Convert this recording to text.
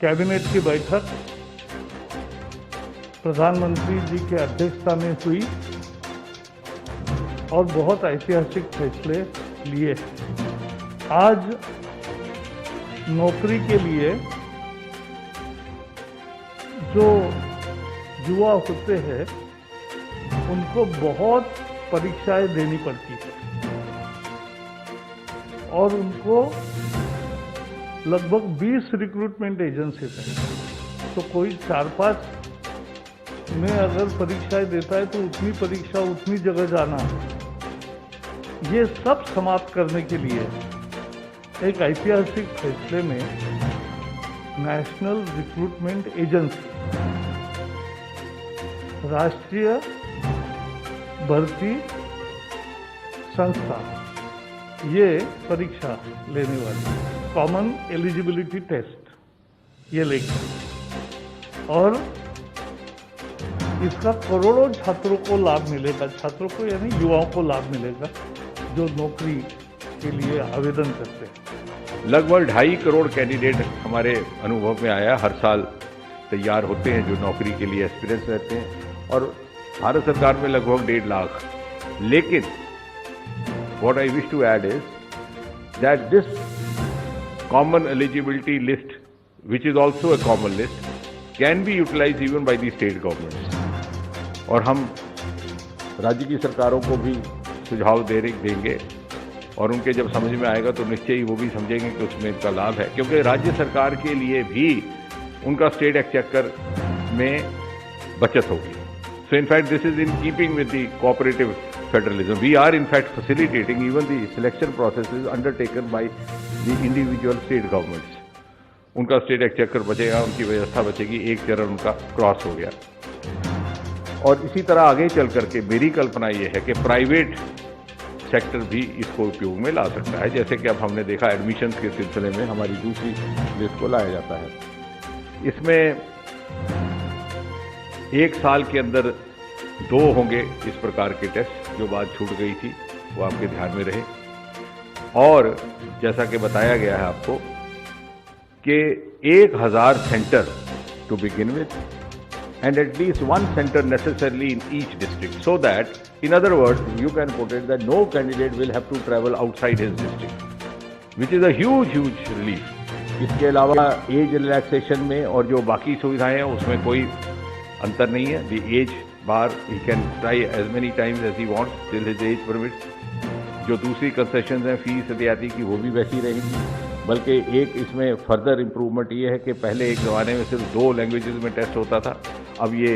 Cabinet की बैठक प्रधानमंत्री जी के अध्यक्षता में हुई और बहुत ऐतिहासिक फैसले लिए। आज नौकरी के लिए जो युवा होते हैं उनको बहुत परीक्षाएं देनी पड़ती है और उनको लगभग 20 रिक्रूटमेंट एजेंसीज हैं। तो कोई 4-5 में अगर परीक्षाएं देता है तो उतनी परीक्षा उतनी जगह जाना, ये सब समाप्त करने के लिए एक ऐतिहासिक फैसले में नेशनल रिक्रूटमेंट एजेंसी, राष्ट्रीय भर्ती संस्था, ये परीक्षा लेने वाली कॉमन एलिजिबिलिटी टेस्ट ये लेगी और इसका करोड़ों छात्रों को लाभ मिलेगा। छात्रों को यानी युवाओं को लाभ मिलेगा जो नौकरी के लिए आवेदन करते हैं। लगभग 2.5 करोड़ कैंडिडेट हमारे अनुभव में आया, हर साल तैयार होते हैं जो नौकरी के लिए एक्सपीरियंस रहते हैं और भारत सरकार में लगभग 1.5 लाख। लेकिन what I wish to add is that this common eligibility list, which is also a common list, can be utilized even by the state governments. और हम राज्य की सरकारों को भी सुझाव देंगे और उनके जब समझ में आएगा तो निश्चय ही वो भी समझेंगे कि उसमें इनका लाभ है, क्योंकि राज्य सरकार के लिए भी उनका स्टेट एक्सचेकर में बचत होगी। So in fact this is in keeping with the cooperative federalism. We are in fact facilitating even the selection processes undertaken by the individual state governments. उनका स्टेट एक्सचेकर बचेगा, उनकी व्यवस्था बचेगी, एक चरण उनका क्रॉस हो गया। और इसी तरह आगे चल करके मेरी कल्पना ये है कि प्राइवेट सेक्टर भी इसको उपयोग में ला सकता है, जैसे कि अब हमने देखा एडमिशन के सिलसिले में हमारी दूसरी लिस्ट को लाया जाता है। इसमें 1 साल के अंदर 2 होंगे इस प्रकार के टेस्ट, जो बात छूट गई थी वो आपके ध्यान में रहे। और जैसा कि बताया गया है आपको कि 1000 centre to begin with and at least 1 center necessarily in each district, so that in other words you can put it that no candidate will have to travel outside his district, which is a huge relief. इसके अलावा age relaxation में और जो बाकी सुविधाएं हैं उसमें कोई अंतर नहीं है। The age bar he can try as many times as he wants till his age permits. जो दूसरी कंसेशंस हैं फीस इत्यादि की वो भी वैसी रहेंगी, बल्कि एक इसमें फर्दर इम्प्रूवमेंट ये है कि पहले एक ज़माने में सिर्फ 2 लैंग्वेजेस में टेस्ट होता था, अब ये